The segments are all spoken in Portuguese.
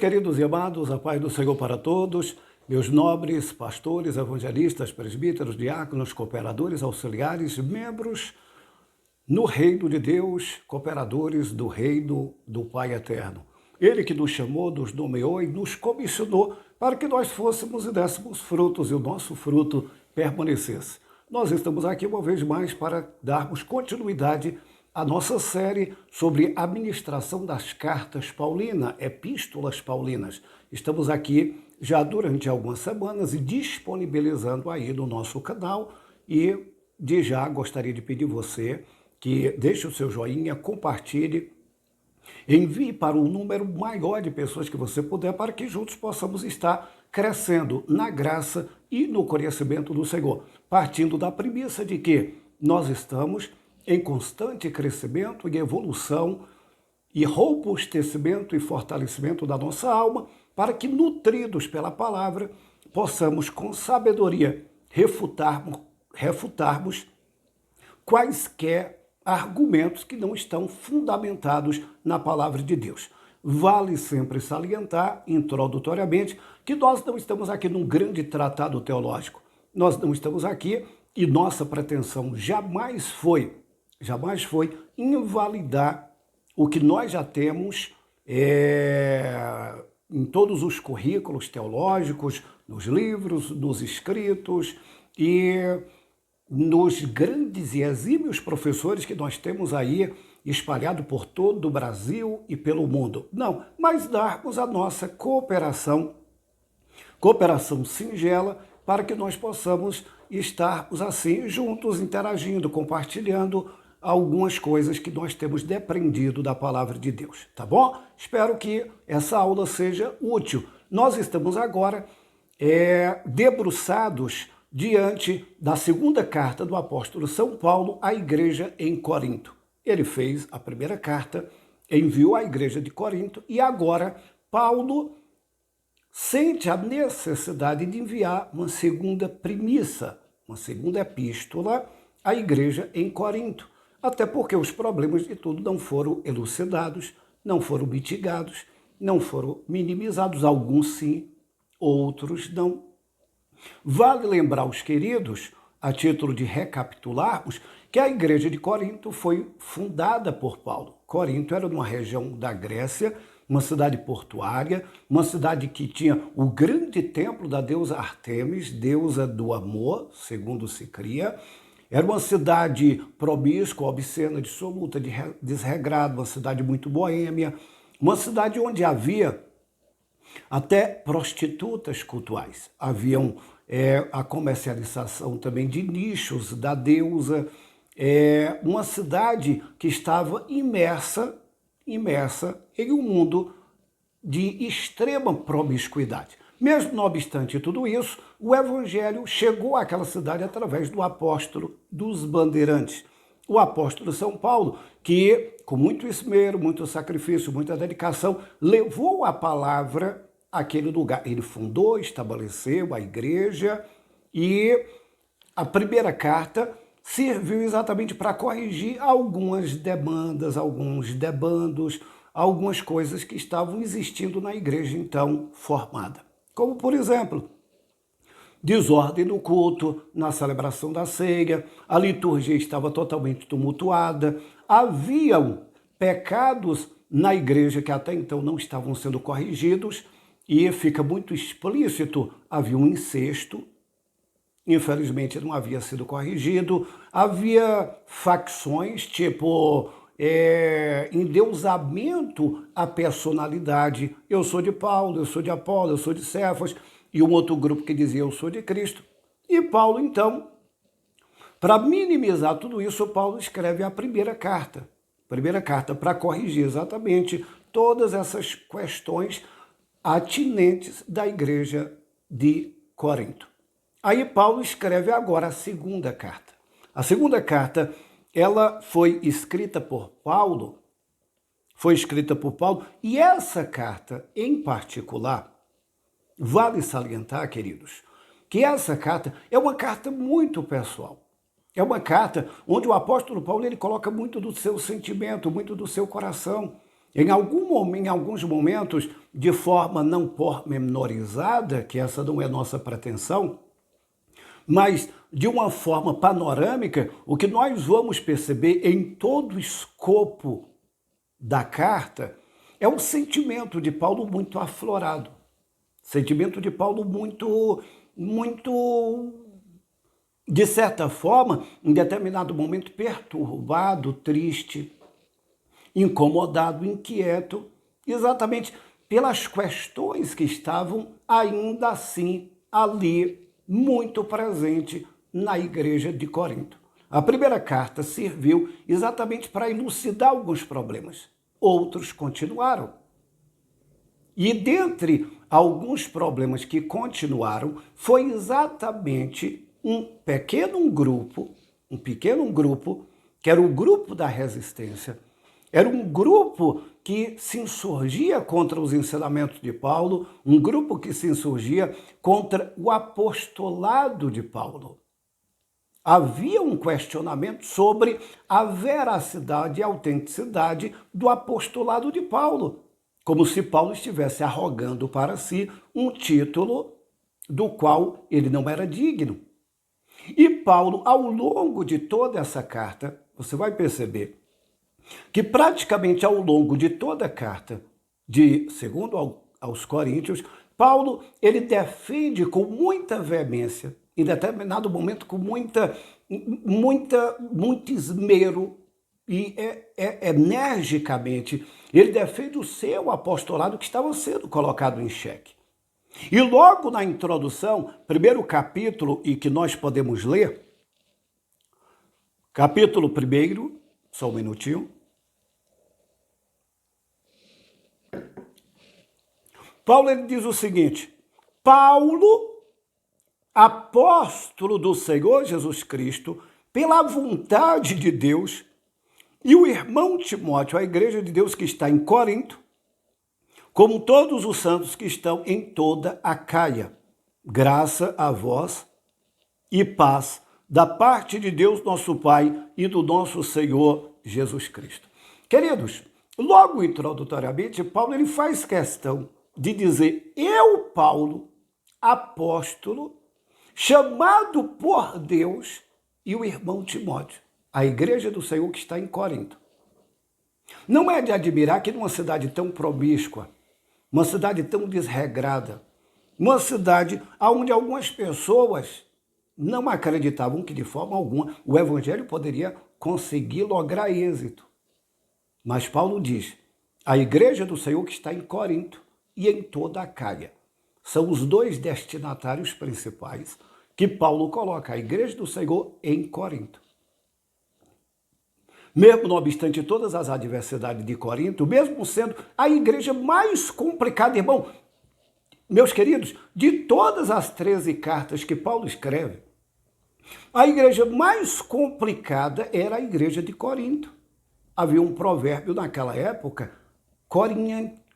queridos e amados, a paz do Senhor para todos, meus nobres pastores, evangelistas, presbíteros, diáconos, cooperadores, auxiliares, membros no reino de Deus, cooperadores do reino do Pai Eterno. Ele que nos chamou, nos nomeou e nos comissionou para que nós fôssemos e dessemos frutos e o nosso fruto permanecesse. Nós estamos aqui uma vez mais para darmos continuidade à nossa série sobre a administração das cartas paulinas, epístolas paulinas. Estamos aqui já durante algumas semanas e disponibilizando aí no nosso canal e de já gostaria de pedir você que deixe o seu joinha, compartilhe, envie para um número maior de pessoas que você puder para que juntos possamos estar crescendo na graça e no conhecimento do Senhor, partindo da premissa de que nós estamos em constante crescimento e evolução e robustecimento e fortalecimento da nossa alma, para que, nutridos pela palavra, possamos com sabedoria refutarmos quaisquer argumentos que não estão fundamentados na palavra de Deus. Vale sempre salientar, introdutoriamente, que nós não estamos aqui num grande tratado teológico. Nós não estamos aqui e nossa pretensão jamais foi invalidar o que nós já temos em todos os currículos teológicos, nos livros, nos escritos e nos grandes e exímios professores que nós temos aí espalhado por todo o Brasil e pelo mundo. Não, mas darmos a nossa cooperação singela, para que nós possamos estarmos assim juntos, interagindo, compartilhando algumas coisas que nós temos depreendido da palavra de Deus, tá bom? Espero que essa aula seja útil. Nós estamos agora debruçados diante da segunda carta do apóstolo São Paulo à igreja em Corinto. Ele fez a primeira carta, enviou à igreja de Corinto e agora Paulo sente a necessidade de enviar uma segunda premissa, uma segunda epístola à igreja em Corinto. Até porque os problemas de tudo não foram elucidados, não foram mitigados, não foram minimizados, alguns sim, outros não. Vale lembrar os queridos, a título de recapitularmos, que a igreja de Corinto foi fundada por Paulo. Corinto era uma região da Grécia, uma cidade portuária, uma cidade que tinha o grande templo da deusa Ártemis, deusa do amor, segundo se cria. Era uma cidade promíscua, obscena, dissoluta, desregrada, uma cidade muito boêmia, uma cidade onde havia até prostitutas cultuais. Haviam a comercialização também de nichos da deusa, uma cidade que estava imersa em um mundo de extrema promiscuidade. Mesmo não obstante tudo isso, o evangelho chegou àquela cidade através do apóstolo dos bandeirantes, o apóstolo São Paulo, que com muito esmero, muito sacrifício, muita dedicação, levou a palavra àquele lugar. Ele fundou, estabeleceu a igreja e a primeira carta serviu exatamente para corrigir algumas demandas, alguns debandos, algumas coisas que estavam existindo na igreja então formada. Como, por exemplo, desordem no culto, na celebração da ceia, a liturgia estava totalmente tumultuada, haviam pecados na igreja que até então não estavam sendo corrigidos, e fica muito explícito, havia um incesto, infelizmente não havia sido corrigido, havia facções tipo endeusamento à personalidade, eu sou de Paulo, eu sou de Apolo, eu sou de Cefas, e um outro grupo que dizia eu sou de Cristo. E Paulo, então, para minimizar tudo isso, Paulo escreve a primeira carta para corrigir exatamente todas essas questões atinentes da igreja de Corinto. Aí Paulo escreve agora a segunda carta. A segunda carta, ela foi escrita por Paulo, e essa carta em particular, vale salientar, queridos, que essa carta é uma carta muito pessoal. É uma carta onde o apóstolo Paulo ele coloca muito do seu sentimento, muito do seu coração. Em alguns momentos, de forma não pormenorizada, que essa não é nossa pretensão, mas de uma forma panorâmica, o que nós vamos perceber em todo o escopo da carta é um sentimento de Paulo muito aflorado. Sentimento de Paulo muito, de certa forma, em determinado momento perturbado, triste, incomodado, inquieto, exatamente pelas questões que estavam ainda assim ali muito presente na igreja de Corinto. A primeira carta serviu exatamente para elucidar alguns problemas. Outros continuaram. E dentre alguns problemas que continuaram, foi exatamente um pequeno grupo, que era o grupo da resistência, era um grupo que se insurgia contra os ensinamentos de Paulo, um grupo que se insurgia contra o apostolado de Paulo. Havia um questionamento sobre a veracidade e autenticidade do apostolado de Paulo, como se Paulo estivesse arrogando para si um título do qual ele não era digno. E Paulo, ao longo de toda essa carta, você vai perceber que praticamente ao longo de toda a carta, segundo aos Coríntios, Paulo ele defende com muita veemência, em determinado momento com muito esmero e energicamente, ele defende o seu apostolado que estava sendo colocado em xeque. E logo na introdução, primeiro capítulo, e que nós podemos ler, capítulo 1, só um minutinho. Paulo ele diz o seguinte: Paulo, apóstolo do Senhor Jesus Cristo, pela vontade de Deus, e o irmão Timóteo, a igreja de Deus que está em Corinto, como todos os santos que estão em toda a Caia. Graça a vós e paz da parte de Deus nosso Pai e do nosso Senhor Jesus Cristo. Queridos, logo introdutoriamente, Paulo ele faz questão de dizer: eu, Paulo, apóstolo, chamado por Deus, e o irmão Timóteo, a igreja do Senhor que está em Corinto. Não é de admirar que numa cidade tão promíscua, uma cidade tão desregrada, uma cidade onde algumas pessoas não acreditavam que de forma alguma o evangelho poderia conseguir lograr êxito. Mas Paulo diz: a igreja do Senhor que está em Corinto e em toda a Caia. São os dois destinatários principais que Paulo coloca, a igreja do Senhor em Corinto. Mesmo não obstante todas as adversidades de Corinto, mesmo sendo a igreja mais complicada, irmão, meus queridos, de todas as 13 cartas que Paulo escreve, a igreja mais complicada era a igreja de Corinto. Havia um provérbio naquela época,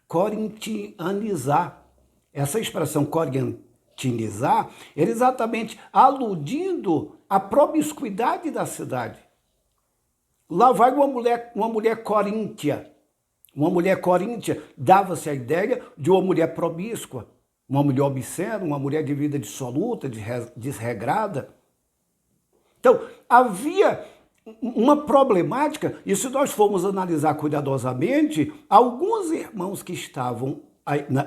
corintianizar. Essa expressão corintianizar era exatamente aludindo à promiscuidade da cidade. Lá vai uma mulher coríntia. Uma mulher coríntia dava-se a ideia de uma mulher promíscua, uma mulher obscena, uma mulher de vida dissoluta, desregrada. Então, havia uma problemática, e se nós formos analisar cuidadosamente, alguns irmãos que estavam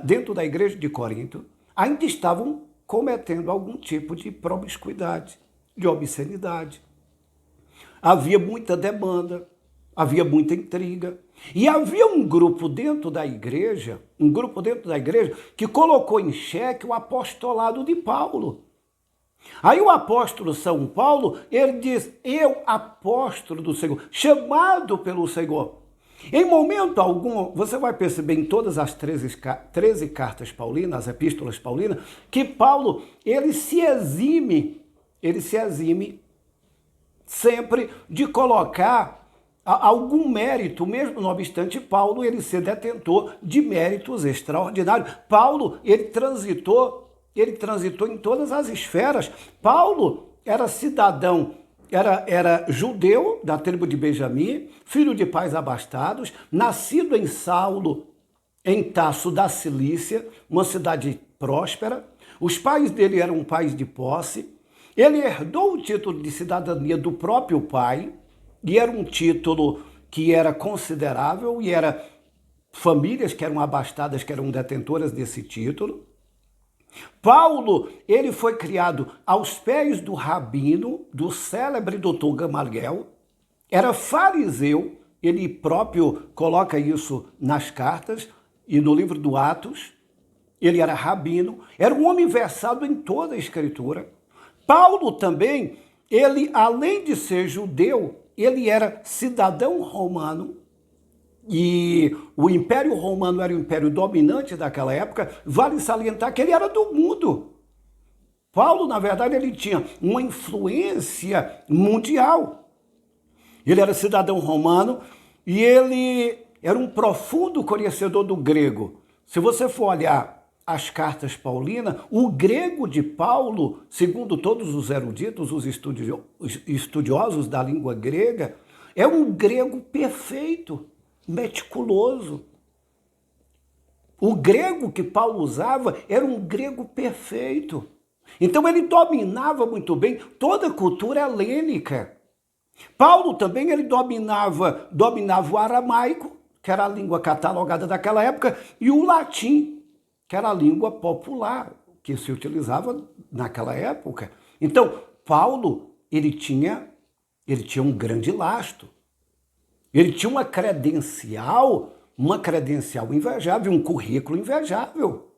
dentro da igreja de Corinto ainda estavam cometendo algum tipo de promiscuidade, de obscenidade. Havia muita demanda, havia muita intriga. E havia um grupo dentro da igreja, que colocou em xeque o apostolado de Paulo. Aí o apóstolo São Paulo, ele diz: eu, apóstolo do Senhor, chamado pelo Senhor. Em momento algum, você vai perceber em todas as 13 cartas paulinas, as epístolas paulinas, que Paulo, ele se exime sempre de colocar algum mérito, mesmo não obstante Paulo ele ser detentor de méritos extraordinários. Paulo, ele transitou em todas as esferas. Paulo era cidadão era judeu da tribo de Benjamim, filho de pais abastados, nascido em Saulo, em Tasso da Cilícia, uma cidade próspera. Os pais dele eram pais de posse. Ele herdou o título de cidadania do próprio pai, e era um título que era considerável, e era famílias que eram abastadas, que eram detentoras desse título. Paulo, ele foi criado aos pés do rabino, do célebre doutor Gamaliel, era fariseu, ele próprio coloca isso nas cartas e no livro do Atos. Ele era rabino, era um homem versado em toda a escritura. Paulo também, ele além de ser judeu, ele era cidadão romano, e o Império Romano era o império dominante daquela época. Vale salientar que ele era do mundo. Paulo, na verdade, ele tinha uma influência mundial. Ele era cidadão romano e ele era um profundo conhecedor do grego. Se você for olhar as cartas paulinas, o grego de Paulo, segundo todos os eruditos, os estudiosos da língua grega, é um grego perfeito, meticuloso. O grego que Paulo usava era um grego perfeito. Então ele dominava muito bem toda a cultura helênica. Paulo também ele dominava o aramaico, que era a língua catalogada daquela época, e o latim, que era a língua popular que se utilizava naquela época. Então, Paulo, ele tinha um grande lastro. Ele tinha uma credencial invejável, um currículo invejável.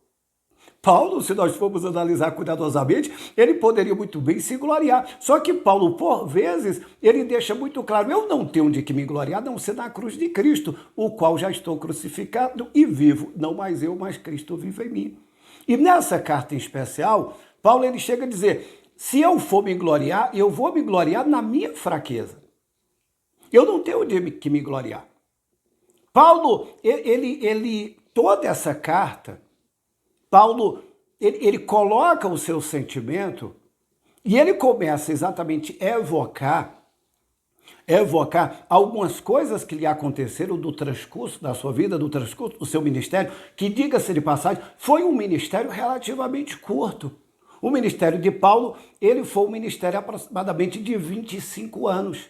Paulo, se nós formos analisar cuidadosamente, ele poderia muito bem se gloriar. Só que Paulo, por vezes, ele deixa muito claro: eu não tenho de que me gloriar, a não ser na cruz de Cristo, o qual já estou crucificado e vivo. Não mais eu, mas Cristo vive em mim. E nessa carta em especial, Paulo ele chega a dizer: se eu for me gloriar, eu vou me gloriar na minha fraqueza. Eu não tenho de que me gloriar. Paulo, toda essa carta, Paulo, ele coloca o seu sentimento e ele começa exatamente a evocar algumas coisas que lhe aconteceram do transcurso da sua vida, do transcurso do seu ministério, que, diga-se de passagem, foi um ministério relativamente curto. O ministério de Paulo, ele foi um ministério aproximadamente de 25 anos.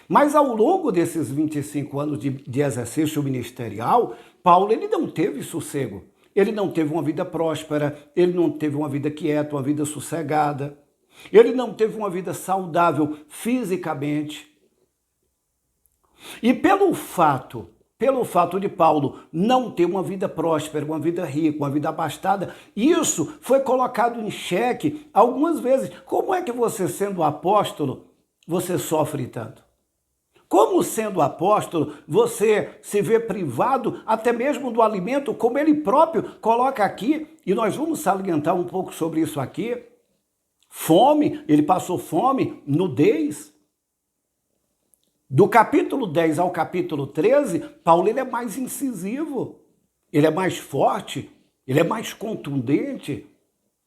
Mas ao longo desses 25 anos de exercício ministerial, Paulo ele não teve sossego. Ele não teve uma vida próspera, ele não teve uma vida quieta, uma vida sossegada. Ele não teve uma vida saudável fisicamente. E pelo fato de Paulo não ter uma vida próspera, uma vida rica, uma vida abastada, isso foi colocado em xeque algumas vezes. Como é que você, sendo apóstolo, você sofre tanto? Como sendo apóstolo, você se vê privado até mesmo do alimento, como ele próprio coloca aqui, e nós vamos salientar um pouco sobre isso aqui. Fome, ele passou fome, nudez. Do capítulo 10 ao capítulo 13, Paulo ele é mais incisivo, ele é mais forte, ele é mais contundente,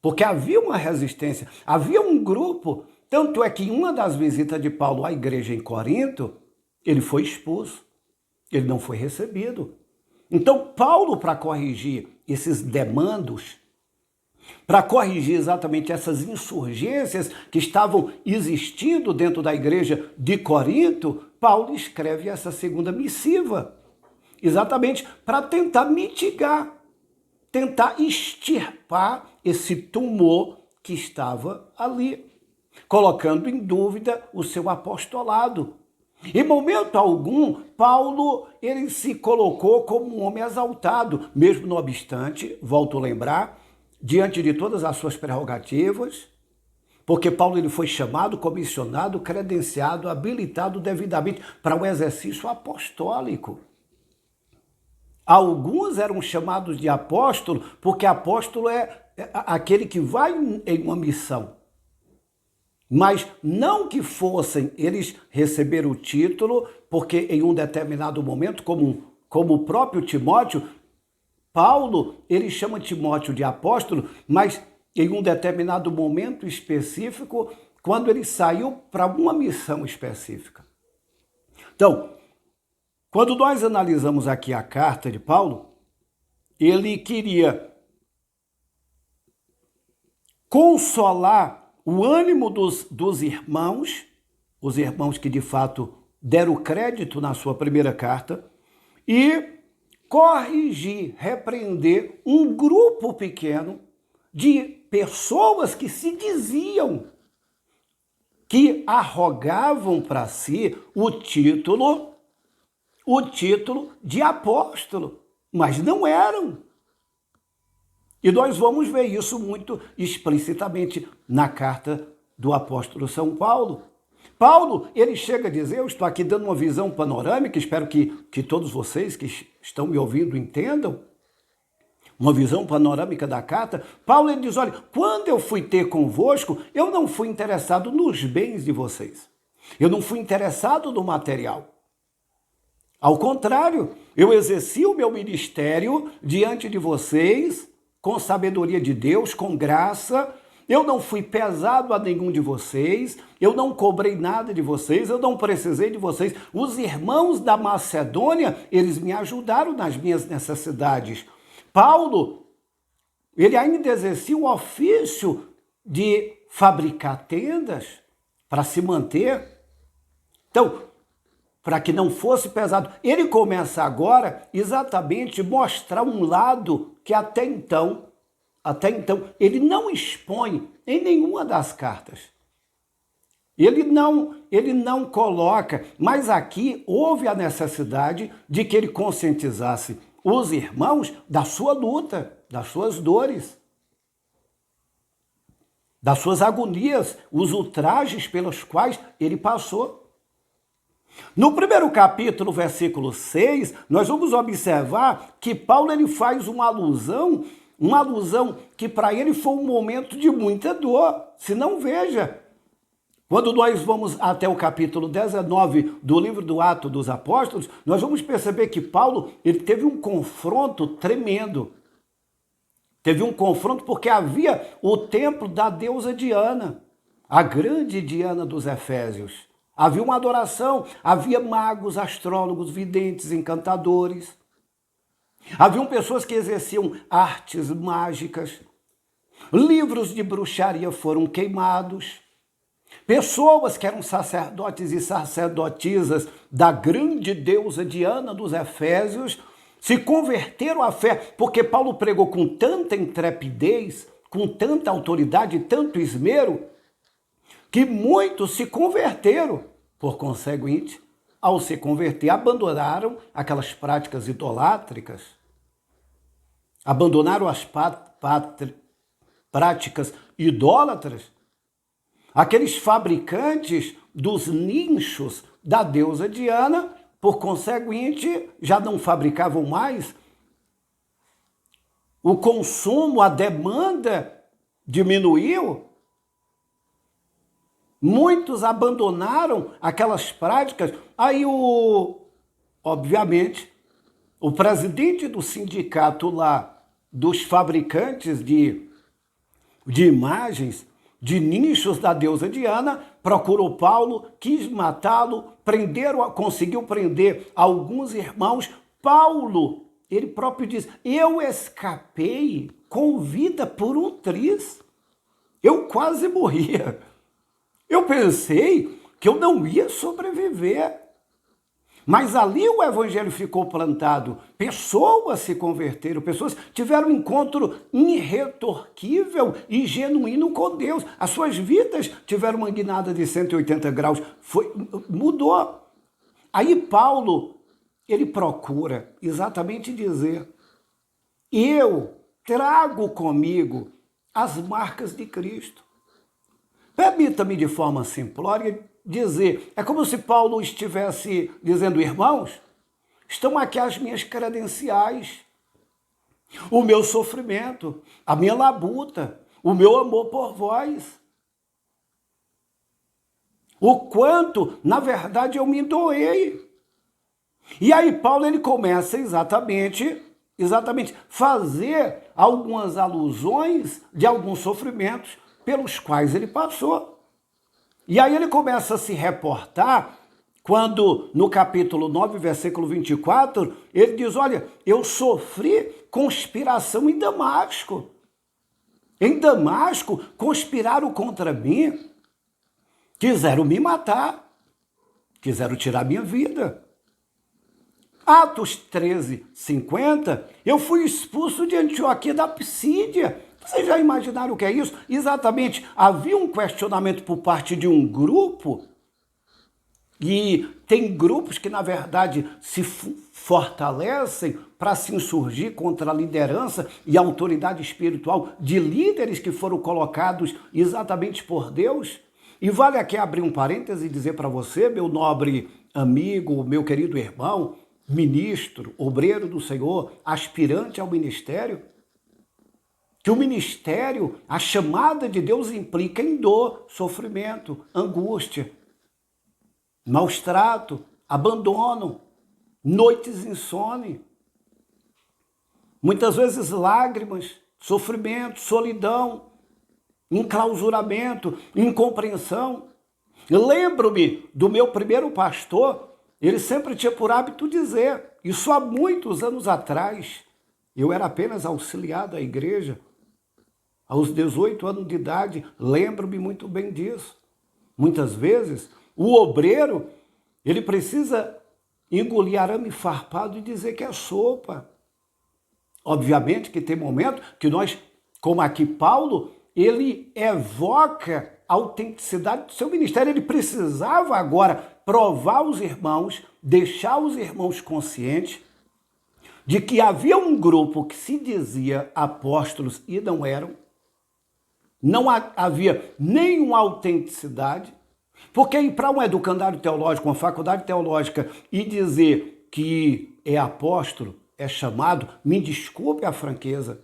porque havia uma resistência, havia um grupo. Tanto é que em uma das visitas de Paulo à igreja em Corinto, ele foi expulso, ele não foi recebido. Então, Paulo, para corrigir esses demandos, para corrigir exatamente essas insurgências que estavam existindo dentro da igreja de Corinto, Paulo escreve essa segunda missiva, exatamente para tentar mitigar, tentar extirpar esse tumor que estava ali, colocando em dúvida o seu apostolado. Em momento algum, Paulo ele se colocou como um homem exaltado, mesmo não obstante, volto a lembrar, diante de todas as suas prerrogativas, porque Paulo ele foi chamado, comissionado, credenciado, habilitado devidamente para o exercício apostólico. Alguns eram chamados de apóstolo, porque apóstolo é aquele que vai em uma missão. Mas não que fossem eles receber o título, porque em um determinado momento, como o próprio Timóteo, Paulo, ele chama Timóteo de apóstolo, mas em um determinado momento específico, quando ele saiu para uma missão específica. Então, quando nós analisamos aqui a carta de Paulo, ele queria consolar o ânimo dos irmãos, os irmãos que de fato deram crédito na sua primeira carta, e corrigir, repreender um grupo pequeno de pessoas que se diziam, que arrogavam para si o título de apóstolo, mas não eram. E nós vamos ver isso muito explicitamente na carta do apóstolo São Paulo. Paulo, ele chega a dizer, eu estou aqui dando uma visão panorâmica, espero que todos vocês que estão me ouvindo entendam, uma visão panorâmica da carta. Paulo, ele diz, olha, quando eu fui ter convosco, eu não fui interessado nos bens de vocês. Eu não fui interessado no material. Ao contrário, eu exerci o meu ministério diante de vocês, com sabedoria de Deus, com graça. Eu não fui pesado a nenhum de vocês, eu não cobrei nada de vocês, eu não precisei de vocês. Os irmãos da Macedônia, eles me ajudaram nas minhas necessidades. Paulo, ele ainda exercia o ofício de fabricar tendas para se manter. Então, para que não fosse pesado, ele começa agora exatamente mostrar um lado que até então, ele não expõe em nenhuma das cartas. Ele não coloca, mas aqui houve a necessidade de que ele conscientizasse os irmãos da sua luta, das suas dores, das suas agonias, os ultrajes pelos quais ele passou. No primeiro capítulo, versículo 6, nós vamos observar que Paulo ele faz uma alusão que para ele foi um momento de muita dor. Se não, veja, quando nós vamos até o capítulo 19 do livro do Atos dos Apóstolos, nós vamos perceber que Paulo ele teve um confronto tremendo. Teve um confronto porque havia o templo da deusa Diana, a grande Diana dos Efésios. Havia uma adoração, havia magos, astrólogos, videntes, encantadores. Haviam pessoas que exerciam artes mágicas. Livros de bruxaria foram queimados. Pessoas que eram sacerdotes e sacerdotisas da grande deusa Diana dos Efésios se converteram à fé, porque Paulo pregou com tanta intrepidez, com tanta autoridade, tanto esmero, que muitos se converteram. Por conseguinte, ao se converter, abandonaram aquelas práticas idolátricas, abandonaram as práticas idólatras. Aqueles fabricantes dos nichos da deusa Diana, por conseguinte, já não fabricavam mais. O consumo, a demanda diminuiu. Muitos abandonaram aquelas práticas. Aí, obviamente, o presidente do sindicato lá, dos fabricantes de imagens, de nichos da deusa Diana, procurou Paulo, quis matá-lo, conseguiu prender alguns irmãos. Paulo, ele próprio diz, eu escapei com vida por um triz. Eu quase morria. Eu pensei que eu não ia sobreviver. Mas ali o evangelho ficou plantado. Pessoas se converteram, pessoas tiveram um encontro irretorquível e genuíno com Deus. As suas vidas tiveram uma guinada de 180 graus. Mudou. Aí Paulo, ele procura exatamente dizer, eu trago comigo as marcas de Cristo. Permita-me de forma simplória dizer, é como se Paulo estivesse dizendo, irmãos, estão aqui as minhas credenciais, o meu sofrimento, a minha labuta, o meu amor por vós. O quanto, na verdade, eu me doei. E aí Paulo ele começa exatamente fazer algumas alusões de alguns sofrimentos pelos quais ele passou. E aí ele começa a se reportar quando, no capítulo 9, versículo 24, ele diz, olha, eu sofri conspiração em Damasco. Em Damasco, conspiraram contra mim, quiseram me matar, quiseram tirar minha vida. Atos 13, 50, eu fui expulso de Antioquia da Psídia. Vocês já imaginaram o que é isso? Exatamente, havia um questionamento por parte de um grupo, e tem grupos que, na verdade, se fortalecem para se insurgir contra a liderança e a autoridade espiritual de líderes que foram colocados exatamente por Deus. E vale aqui abrir um parêntese e dizer para você, meu nobre amigo, meu querido irmão, ministro, obreiro do Senhor, aspirante ao ministério, que o ministério, a chamada de Deus implica em dor, sofrimento, angústia, maus trato, abandono, noites insone, muitas vezes lágrimas, sofrimento, solidão, enclausuramento, incompreensão. Lembro-me do meu primeiro pastor, ele sempre tinha por hábito dizer, isso há muitos anos atrás, eu era apenas auxiliar da igreja, aos 18 anos de idade, lembro-me muito bem disso. Muitas vezes, o obreiro, ele precisa engolir arame farpado e dizer que é sopa. Obviamente que tem momento que nós, como aqui Paulo, ele evoca a autenticidade do seu ministério. Ele precisava agora provar aos irmãos, deixar os irmãos conscientes de que havia um grupo que se dizia apóstolos e não eram. Não havia nenhuma autenticidade, porque ir para um educandário teológico, uma faculdade teológica e dizer que é apóstolo, é chamado, me desculpe a franqueza,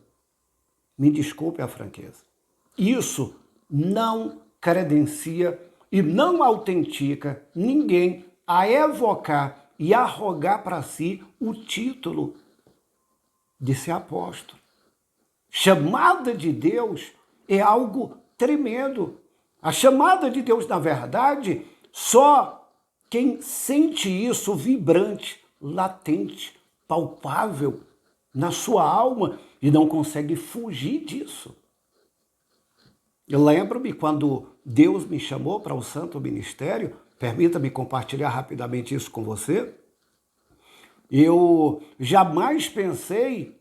isso não credencia e não autentica ninguém a evocar e arrogar para si o título de ser apóstolo. Chamada de Deus é algo tremendo. A chamada de Deus, na verdade, só quem sente isso vibrante, latente, palpável na sua alma e não consegue fugir disso. Eu lembro-me quando Deus me chamou para o santo ministério, permita-me compartilhar rapidamente isso com você. Eu jamais pensei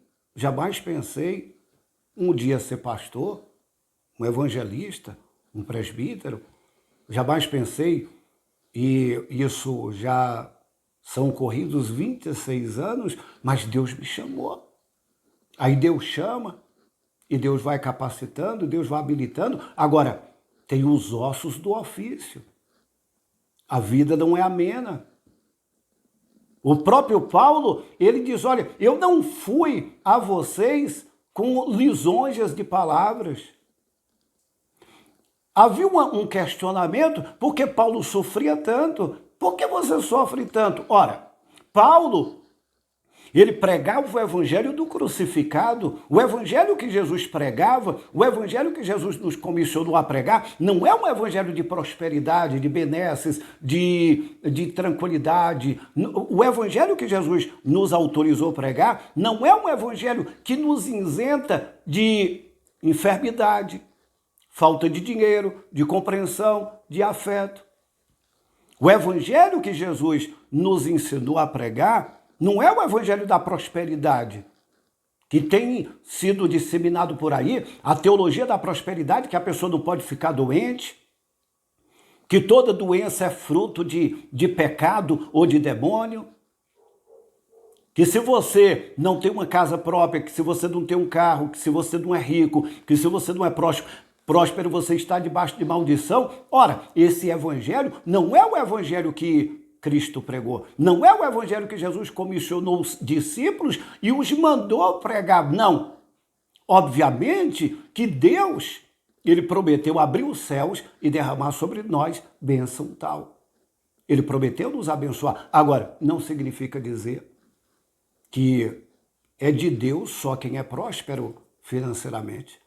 um dia ser pastor, um evangelista, um presbítero. Jamais pensei, e isso já são corridos 26 anos, mas Deus me chamou. Aí Deus chama, e Deus vai capacitando, Deus vai habilitando. Agora, tem os ossos do ofício. A vida não é amena. O próprio Paulo, ele diz, olha, eu não fui a vocês com lisonjas de palavras. Havia um questionamento, por que Paulo sofria tanto? Por que você sofre tanto? Ora, Paulo, ele pregava o evangelho do crucificado, o evangelho que Jesus pregava, o evangelho que Jesus nos comissionou a pregar, não é um evangelho de prosperidade, de benesses, de tranquilidade. O evangelho que Jesus nos autorizou a pregar não é um evangelho que nos isenta de enfermidade, falta de dinheiro, de compreensão, de afeto. O evangelho que Jesus nos ensinou a pregar não é o evangelho da prosperidade, que tem sido disseminado por aí, a teologia da prosperidade, que a pessoa não pode ficar doente, que toda doença é fruto de pecado ou de demônio, que se você não tem uma casa própria, que se você não tem um carro, que se você não é rico, que se você não é próspero, você está debaixo de maldição. Ora, esse evangelho não é o evangelho que Cristo pregou. Não é o evangelho que Jesus comissionou os discípulos e os mandou pregar. Não. Obviamente que Deus, ele prometeu abrir os céus e derramar sobre nós bênção tal. Ele prometeu nos abençoar. Agora, não significa dizer que é de Deus só quem é próspero financeiramente.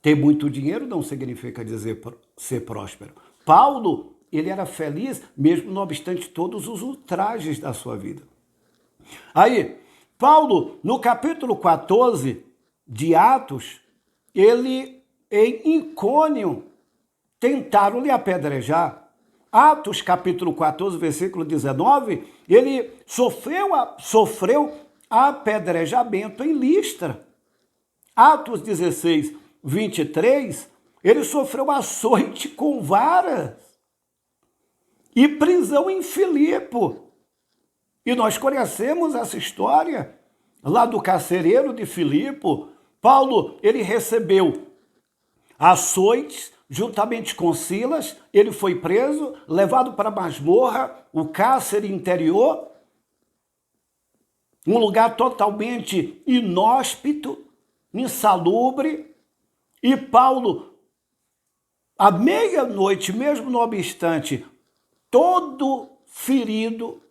Ter muito dinheiro não significa dizer ser próspero. Paulo, ele era feliz, mesmo não obstante todos os ultrajes da sua vida. Aí, Paulo, no capítulo 14 de Atos, ele, em Icônio, tentaram lhe apedrejar. Atos, capítulo 14, versículo 19, ele sofreu apedrejamento em Listra. Atos 16, 23, ele sofreu açoite com varas e prisão em Filipo. E nós conhecemos essa história lá do carcereiro de Filipo. Paulo, ele recebeu açoites juntamente com Silas, ele foi preso, levado para a masmorra, o cárcere interior, um lugar totalmente inóspito, insalubre, e Paulo, à meia-noite, mesmo não obstante, todo ferido,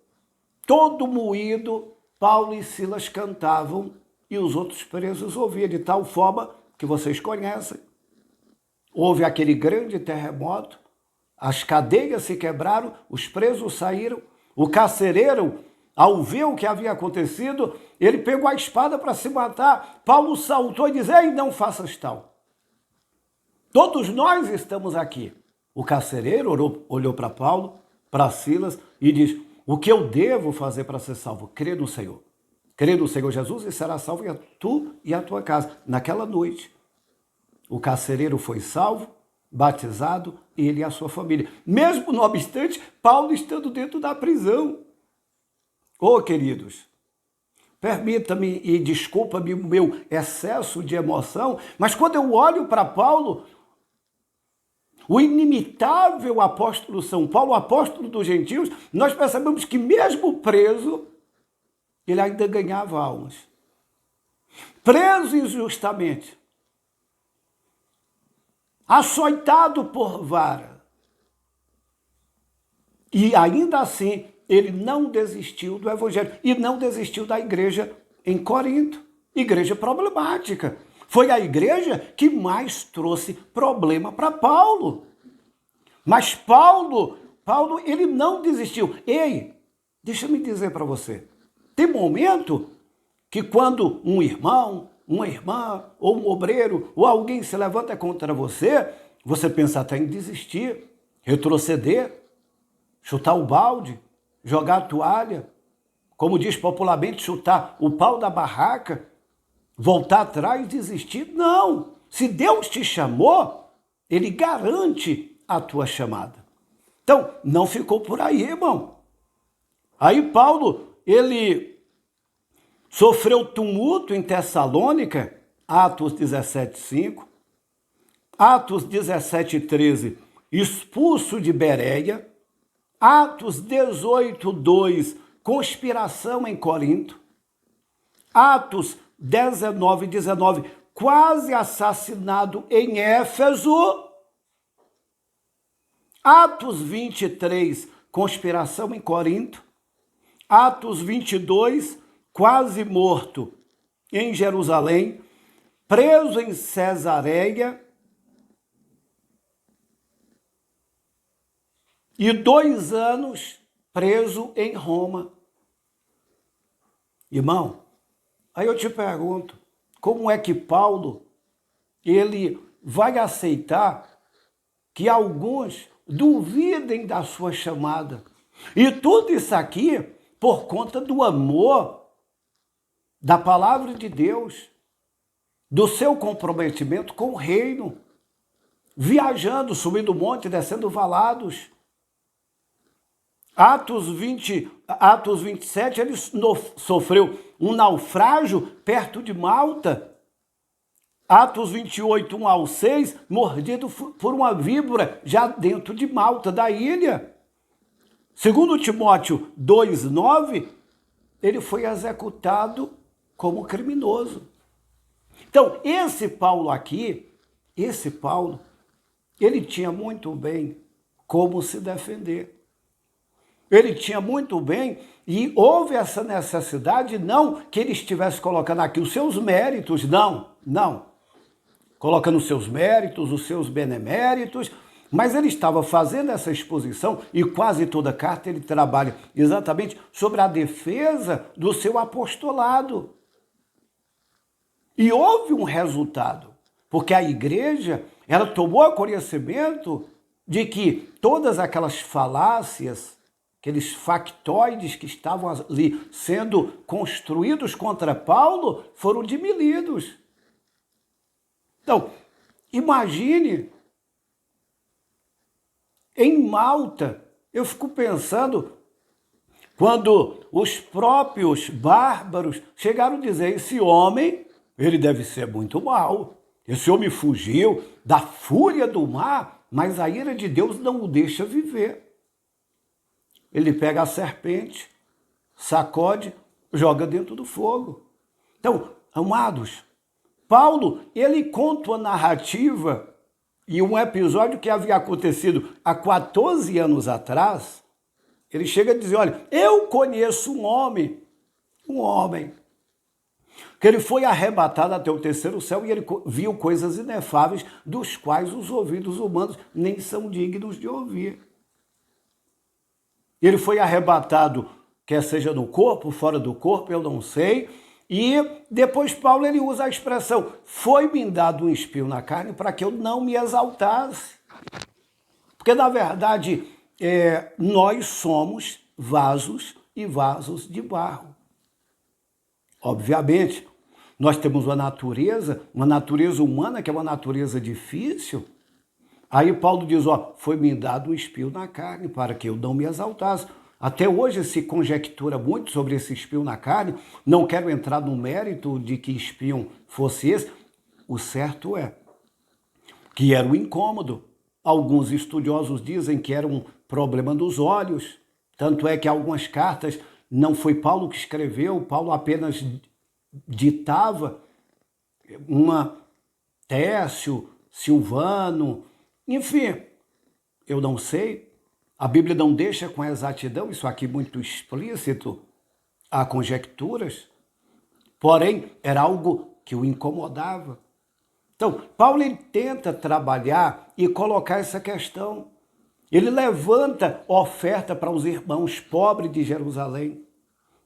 todo moído, Paulo e Silas cantavam e os outros presos ouviam, de tal forma que vocês conhecem. Houve aquele grande terremoto, as cadeias se quebraram, os presos saíram, o carcereiro, ao ver o que havia acontecido, ele pegou a espada para se matar. Paulo saltou e disse: ei, não faças tal. Todos nós estamos aqui. O carcereiro olhou para Paulo, para Silas e diz: o que eu devo fazer para ser salvo? Crer no Senhor. Crer no Senhor Jesus e será salvo tu e a tua casa. Naquela noite, o carcereiro foi salvo, batizado, ele e a sua família. Mesmo não obstante, Paulo estando dentro da prisão. Oh, queridos, permita-me e desculpa-me o meu excesso de emoção, mas quando eu olho para Paulo, o inimitável apóstolo São Paulo, o apóstolo dos gentios, nós percebemos que mesmo preso, ele ainda ganhava almas. Preso injustamente, açoitado por vara. E ainda assim, ele não desistiu do evangelho e não desistiu da igreja em Corinto. Igreja problemática. Foi a igreja que mais trouxe problema para Paulo. Mas Paulo, ele não desistiu. Ei, deixa eu me dizer para você. Tem momento que quando um irmão, uma irmã, ou um obreiro, ou alguém se levanta contra você, você pensa até em desistir, retroceder, chutar o balde, jogar a toalha, como diz popularmente, chutar o pau da barraca, voltar atrás e desistir. Não! Se Deus te chamou, Ele garante a tua chamada. Então, não ficou por aí, irmão. Aí Paulo, ele sofreu tumulto em Tessalônica, Atos 17:5, Atos 17:13, expulso de Bereia, Atos 18:2, conspiração em Corinto, Atos 19:19, quase assassinado em Éfeso, Atos 23, conspiração em Corinto, Atos 22, quase morto em Jerusalém, preso em Cesareia e 2 anos preso em Roma. Irmão, aí eu te pergunto, como é que Paulo, ele vai aceitar que alguns duvidem da sua chamada? E tudo isso aqui por conta do amor da palavra de Deus, do seu comprometimento com o reino, viajando, subindo o monte, descendo valados. Atos 27, ele sofreu um naufrágio perto de Malta. Atos 28, 1-6, mordido por uma víbora já dentro de Malta, da ilha. Segundo Timóteo 2:9, ele foi executado como criminoso. Então, esse Paulo aqui, ele tinha muito bem como se defender. Ele tinha muito bem, e houve essa necessidade, não que ele estivesse colocando aqui os seus méritos, não. colocando os seus méritos, os seus beneméritos, mas ele estava fazendo essa exposição e quase toda carta ele trabalha exatamente sobre a defesa do seu apostolado. E houve um resultado, porque a igreja, ela tomou conhecimento de que todas aquelas falácias, aqueles factoides que estavam ali sendo construídos contra Paulo, foram diminuídos. Então, imagine, em Malta, eu fico pensando, quando os próprios bárbaros chegaram a dizer, esse homem, ele deve ser muito mau, esse homem fugiu da fúria do mar, mas a ira de Deus não o deixa viver. Ele pega a serpente, sacode, joga dentro do fogo. Então, amados, Paulo, ele conta uma narrativa e um episódio que havia acontecido há 14 anos atrás. Ele chega a dizer, olha, eu conheço um homem, que ele foi arrebatado até o terceiro céu e ele viu coisas inefáveis dos quais os ouvidos humanos nem são dignos de ouvir. Ele foi arrebatado, quer seja no corpo, fora do corpo, eu não sei. E depois Paulo ele usa a expressão, foi-me dado um espinho na carne para que eu não me exaltasse. Porque, na verdade, nós somos vasos e vasos de barro. Obviamente, nós temos uma natureza humana que é uma natureza difícil. Aí Paulo diz, ó, foi-me dado um espinho na carne para que eu não me exaltasse. Até hoje se conjectura muito sobre esse espinho na carne. Não quero entrar no mérito de que espinho fosse esse. O certo é que era um incômodo. Alguns estudiosos dizem que era um problema dos olhos. Tanto é que algumas cartas não foi Paulo que escreveu, Paulo apenas ditava Técio, Silvano, enfim, eu não sei. A Bíblia não deixa com exatidão, isso aqui muito explícito, há conjecturas, porém era algo que o incomodava. Então, Paulo ele tenta trabalhar e colocar essa questão. Ele levanta oferta para os irmãos pobres de Jerusalém.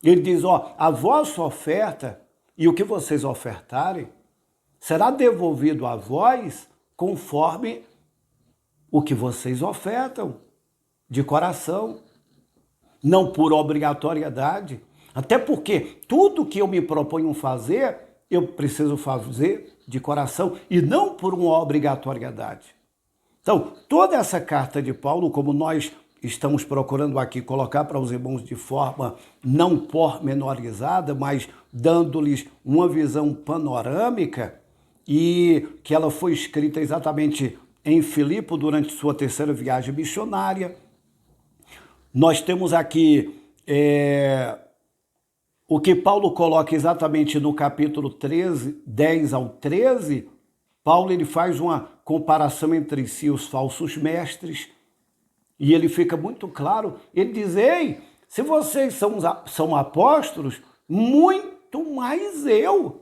Ele diz, ó, a vossa oferta e o que vocês ofertarem será devolvido a vós conforme o que vocês ofertam de coração, não por obrigatoriedade. Até porque tudo que eu me proponho fazer, eu preciso fazer de coração e não por uma obrigatoriedade. Então, toda essa carta de Paulo, como nós estamos procurando aqui colocar para os irmãos de forma não pormenorizada, mas dando-lhes uma visão panorâmica, e que ela foi escrita exatamente em Filipe durante sua terceira viagem missionária. Nós temos aqui o que Paulo coloca exatamente no capítulo 13, 10 ao 13, Paulo ele faz uma comparação entre si os falsos mestres, e ele fica muito claro, ele diz, ei, se vocês são apóstolos, muito mais eu.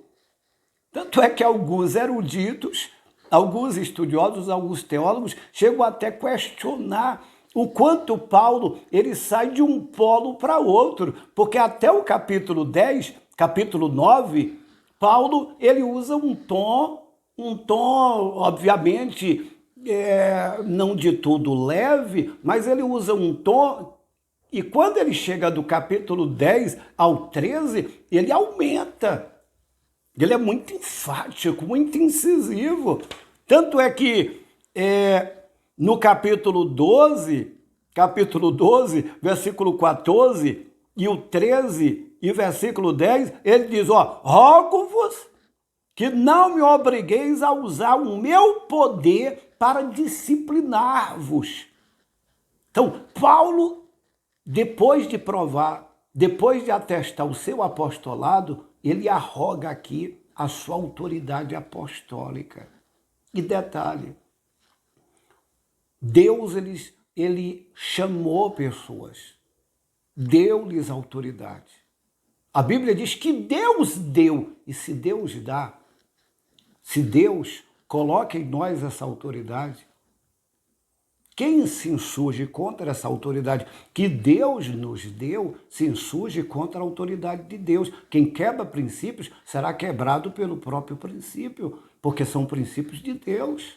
Tanto é que alguns eruditos, alguns estudiosos, alguns teólogos chegam até a questionar o quanto Paulo ele sai de um polo para outro, porque até o capítulo 10, capítulo 9, Paulo ele usa um tom, obviamente, não de tudo leve, mas ele usa um tom, e quando ele chega do capítulo 10 ao 13, ele aumenta. Ele é muito enfático, muito incisivo. Tanto é que no capítulo 12, versículo 14, e o 13 e versículo 10, ele diz, ó, rogo-vos que não me obrigueis a usar o meu poder para disciplinar-vos. Então, Paulo, depois de provar, depois de atestar o seu apostolado, ele arroga aqui a sua autoridade apostólica. E detalhe, Deus ele chamou pessoas, deu-lhes autoridade. A Bíblia diz que Deus deu, e se Deus dá, se Deus coloca em nós essa autoridade. Quem se insurge contra essa autoridade que Deus nos deu, se insurge contra a autoridade de Deus. Quem quebra princípios será quebrado pelo próprio princípio, porque são princípios de Deus.